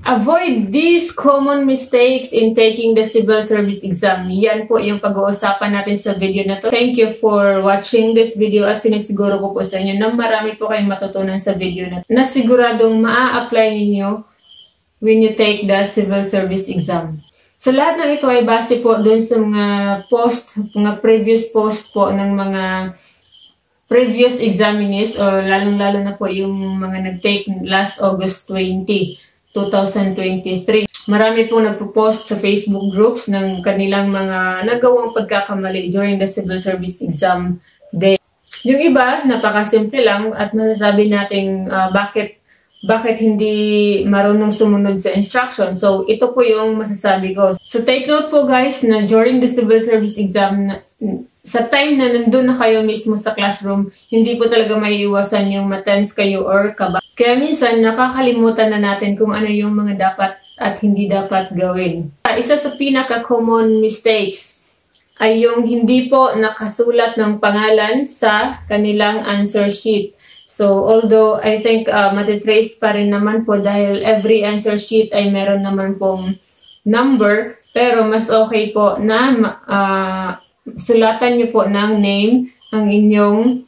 Avoid these common mistakes in taking the civil service exam. Yan po yung pag-uusapan natin sa video na to. Thank you for watching this video at sinisiguro ko po sa inyo na marami po kayong matutunan sa video na to, na siguradong maa-apply ninyo when you take the civil service exam. So lahat ng ito ay base po dun sa mga previous post po ng mga previous examinees or lalong-lalo na po yung mga nag-take last August 2023. Marami pong nagpo-post sa Facebook groups ng kanilang mga nagawang pagkakamali during the civil service exam day. Yung iba, napakasimple lang at masasabi natin bakit hindi marunong sumunod sa instruction. So, ito po yung masasabi ko. So, take note po guys na during the civil service exam, sa time na nandun na kayo mismo sa classroom, hindi po talaga maiiwasan yung matense kayo or kaba. Kaya minsan, nakakalimutan na natin kung ano yung mga dapat at hindi dapat gawin. Isa sa pinaka-common mistakes ay yung hindi po nakasulat ng pangalan sa kanilang answer sheet. So, although I think matitrace pa rin naman po dahil every answer sheet ay meron naman pong number, pero mas okay po na sulatan niyo po ng name ang inyong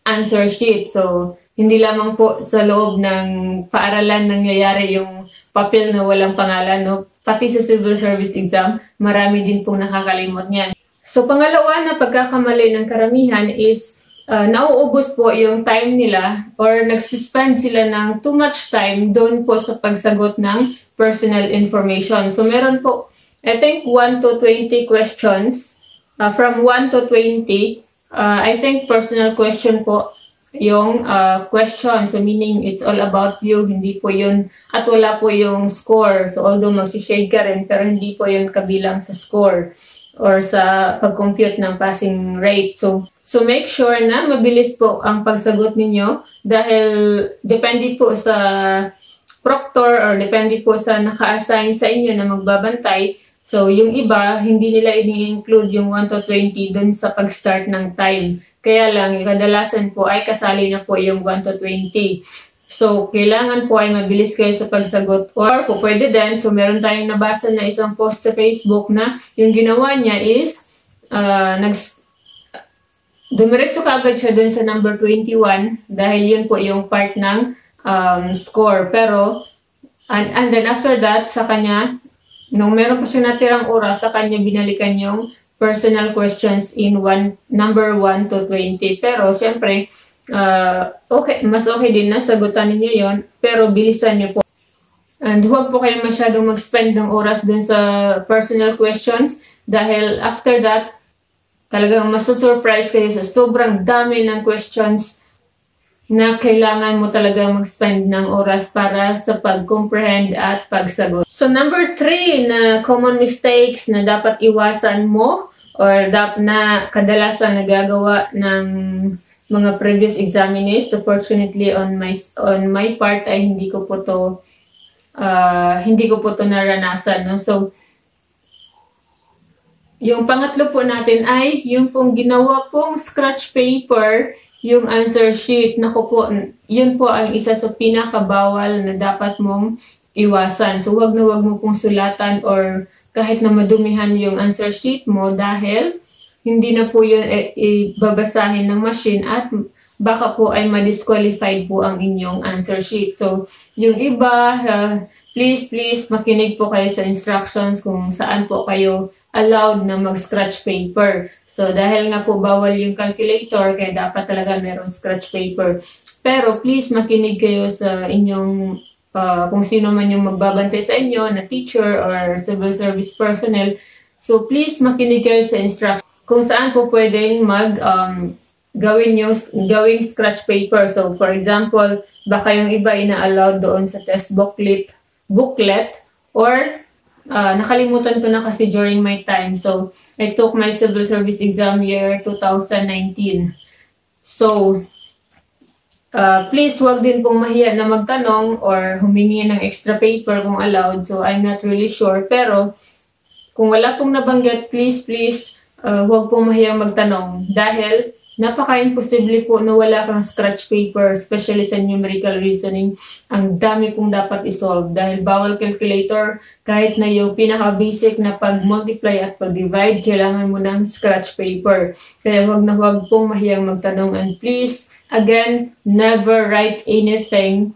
answer sheet. So, hindi lamang po sa loob ng paaralan nangyayari yung papel na walang pangalan, no? Pati sa civil service exam, marami din pong nakakalimot niyan. So, pangalawa na pagkakamali ng karamihan is nauubos po yung time nila or nagsuspend sila ng too much time doon po sa pagsagot ng personal information. So, meron po, I think, 1 to 20 questions. From 1 to 20, I think personal question po yung question. So, meaning it's all about you. Hindi po yun, at wala po yung score. So, although magsishade ka rin, pero hindi po yun kabilang sa score or sa pag-compute ng passing rate. So make sure na mabilis po ang pagsagot ninyo dahil depende po sa proctor or depende po sa naka-assign sa inyo na magbabantay. So, yung iba, hindi nila ini-include yung 1 to 20 dun sa pag-start ng time. Kaya lang, kadalasan po ay kasali na po yung 1 to 20. So, kailangan po ay mabilis kayo sa pagsagot. Or po pwede din, so meron tayong nabasa na isang post sa Facebook na yung ginawa niya is, dumiretso kaagad siya dun sa number 21 dahil yun po yung part ng score. Pero, and then after that, sa kanya, nung meron pa siya natirang oras, sa kanya binalikan yung personal questions in number 1 to 20. Pero, siyempre, okay, mas okay din na sagutan ninyo yon, pero bilisan niyo po. And huwag po kayo masyadong mag-spend ng oras dun sa personal questions dahil after that, talagang masusurprise kayo sa sobrang dami ng questions na kailangan mo talaga mag-spend ng oras para sa pag-comprehend at pagsagot. So, number 3 na common mistakes na dapat iwasan mo or na kadalasang nagagawa ng mga previous examinees. So, fortunately, on my part ay hindi ko po to naranasan. No? So, yung pangatlo po natin ay yung pong ginawa pong scratch paper, yung answer sheet. Naku po, yun po ang isa sa pinakabawal na dapat mong iwasan. So, wag mo pong sulatan or kahit na madumihan yung answer sheet mo dahil hindi na po yun ibabasahin ng machine at baka po ay ma-disqualified po ang inyong answer sheet. So, yung iba, please makinig po kayo sa instructions kung saan po kayo allowed na mag-scratch paper. So, dahil nga po bawal yung calculator, kaya dapat talaga meron scratch paper. Pero, please makinig kayo sa inyong, kung sino man yung magbabantay sa inyo, na teacher or civil service personnel. So, please makinig kayo sa instructions kung saan po pwedeng gawing scratch paper. So, for example, baka yung iba ina-allowed doon sa test booklet, or nakalimutan ko na kasi during my time. So, I took my civil service exam year 2019. So, please wag din pong mahiya na magtanong or humingi ng extra paper kung allowed. So, I'm not really sure. Pero, kung wala pong nabanggit, please, wag pong mahiyang magtanong. Dahil napaka-imposible po na wala kang scratch paper, especially sa numerical reasoning. Ang dami pong dapat isolve dahil bawal calculator, kahit na yung pinaka-basic na pag-multiply at pag-divide, kailangan mo ng scratch paper. Kaya wag na wag pong mahiyang magtanong, and please, again, never write anything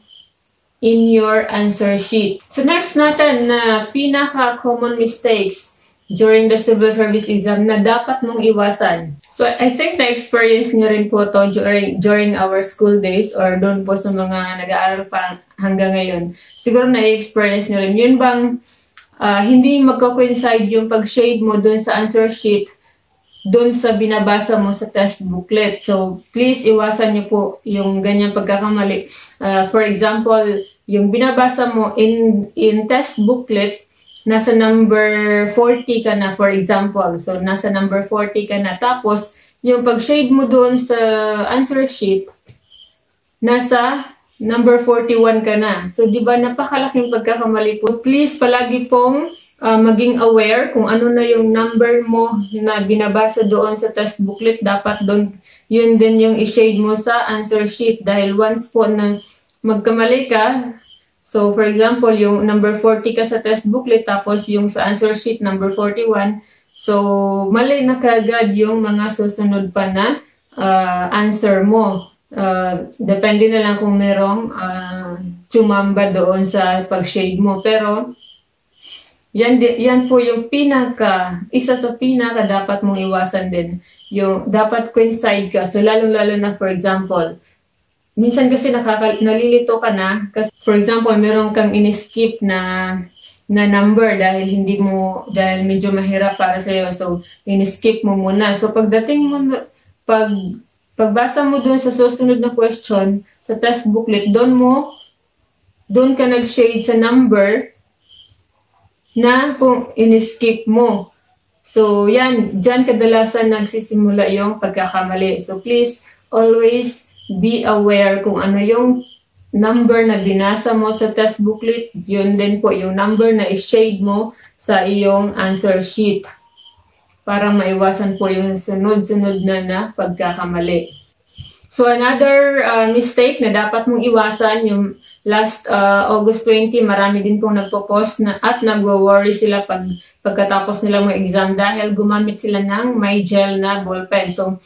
in your answer sheet. So next natin na pinaka-common mistakes during the civil service exam na dapat mong iwasan. So I think na-experience niyo rin po to during our school days or doon po sa mga nag-aaral pa hanggang ngayon. Siguro na-experience niyo rin. Yun bang hindi magko-coincide yung pag-shade mo doon sa answer sheet doon sa binabasa mo sa test booklet. So please iwasan niyo po yung ganyang pagkakamali. For example, yung binabasa mo in test booklet, nasa number 40 ka na, for example. So, nasa number 40 ka na. Tapos, yung pag-shade mo doon sa answer sheet, nasa number 41 ka na. So, di ba, napakalaking pagkakamali po. Please, palagi pong maging aware kung ano na yung number mo na binabasa doon sa test booklet. Dapat doon, yun din yung i-shade mo sa answer sheet. Dahil once po na magkamali ka, so, for example, yung number 40 ka sa test booklet, tapos yung sa answer sheet, number 41. So, mali na kagad yung mga susunod pa na answer mo. Depende na lang kung merong tsumamba doon sa pag-shade mo. Pero, yan po yung isa sa pinaka dapat mong iwasan din. Yung dapat coincide ka. So, lalo-lalo na, for example, minsan kasi nalilito ka na kasi for example meron kang in-skip na number dahil dahil medyo mahirap para sa iyo, so in-skip mo muna. So pagdating mo pagbasa mo doon sa susunod na question sa test booklet, doon ka nag-shade sa number na kung in-skip mo. So diyan kadalasan nagsisimula yung pagkakamali. So please always be aware kung ano yung number na binasa mo sa test booklet, yun din po yung number na i-shade mo sa iyong answer sheet para maiwasan po yung sunod-sunod na pagkakamali. So another mistake na dapat mong iwasan, yung last August 20, marami din pong nagpo-post at nagwo-worry sila pagkatapos nila mga exam dahil gumamit sila ng may gel na ballpen. So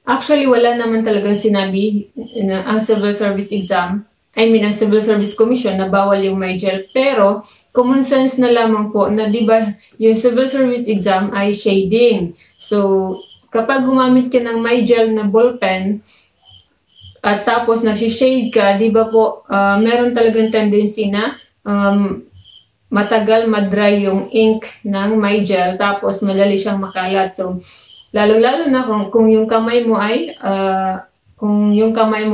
actually, wala naman talagang sinabi ang civil service exam, ang civil service commission na bawal yung may gel. Pero, common sense na lamang po na di ba yung civil service exam ay shading. So, kapag gumamit ka ng may gel na ballpen at tapos nag-shade ka, di ba po, meron talagang tendency na matagal madry yung ink ng may gel tapos madali siyang makalat. So, lalo-lalo na kung yung kamay mo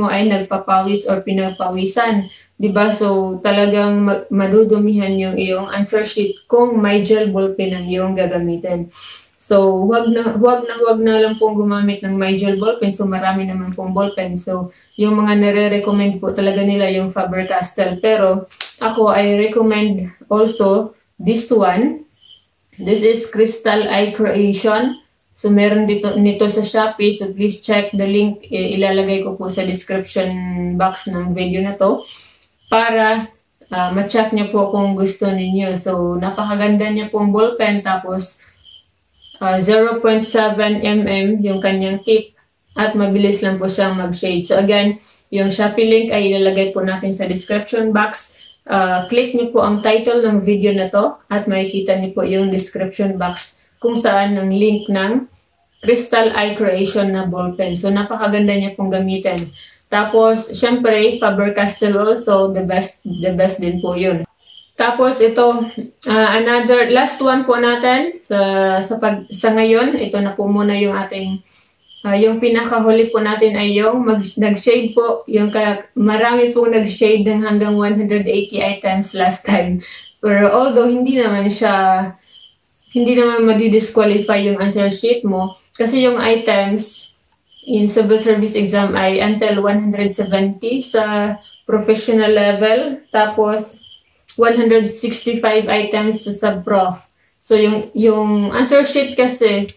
ay nagpapawis or pinagpawisan, 'di ba? So talagang madudumihan yung iyong answer sheet kung may gel ballpen ang iyong gagamitin. So wag na lang pong gumamit ng may gel ballpen. So marami naman pong ballpen. So yung mga nire-recommend po talaga nila yung Faber-Castell. Pero ako I recommend also this one. This is Crystal Eye Creation. So, meron nito sa Shopee. So, please check the link. Ilalagay ko po sa description box ng video na to para ma-check niyo po kung gusto ninyo. So, napakaganda niya pong ballpen. Tapos, 0.7 mm yung kanyang tip at mabilis lang po siyang mag-shade. So, again, yung Shopee link ay ilalagay po natin sa description box. Click niyo po ang title ng video na to at makikita niyo po yung description box kung saan ang link ng Crystal Eye Creation na ballpen. So, napakaganda niya pong gamitin. Tapos, syempre, Faber-Castell also, the best din po yun. Tapos, ito, another, last one po natin sa ngayon. Ito na po muna yung ating, yung pinakahuli po natin ay yung nag-shade po. Marami pong nag-shade ng hanggang 180 items last time. Pero although, hindi naman madi-disqualify yung answer sheet mo kasi yung items in civil service exam ay until 170 sa professional level, tapos 165 items sa sub-prof. So yung answer sheet kasi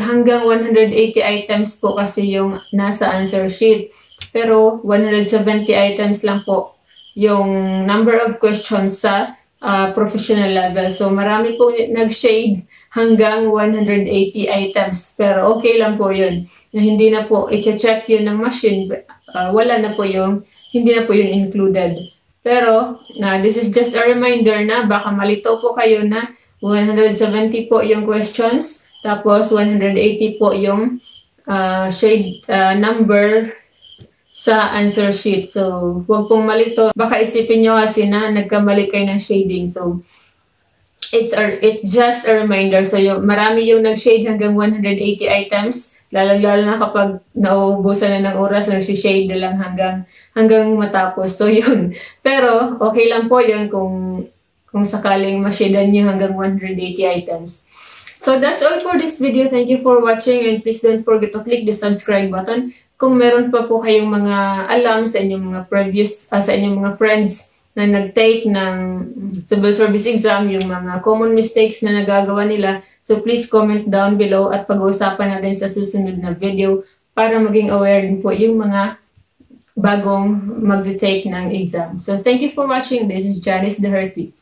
hanggang 180 items po kasi yung nasa answer sheet. Pero 170 items lang po yung number of questions sa professional level. So marami po nag-shade hanggang 180 items. Pero okay lang po yun. Na hindi na po i-check yun ng machine. Wala na po yung, hindi na po yun included. Pero this is just a reminder na baka malito po kayo na 170 po yung questions. Tapos 180 po yung shade number sa answer sheet. So, huwag pong malito. Baka isipin nyo kasi na nagkamali kayo ng shading. So, it's just a reminder. So, marami yung nag-shade hanggang 180 items. Lalo na kapag nauubusan na ng oras, nag-shade na lang hanggang matapos. So, yun. Pero, okay lang po yun kung sakaling mashadean nyo hanggang 180 items. So, that's all for this video. Thank you for watching and please don't forget to click the subscribe button. Kung meron pa po kayong mga alam sa inyong mga sa inyong mga friends na nag-take ng civil service exam, yung mga common mistakes na nagagawa nila, so please comment down below at pag-uusapan natin sa susunod na video para maging aware din po yung mga bagong mag-take ng exam. So thank you for watching. This is Janice De Hersey.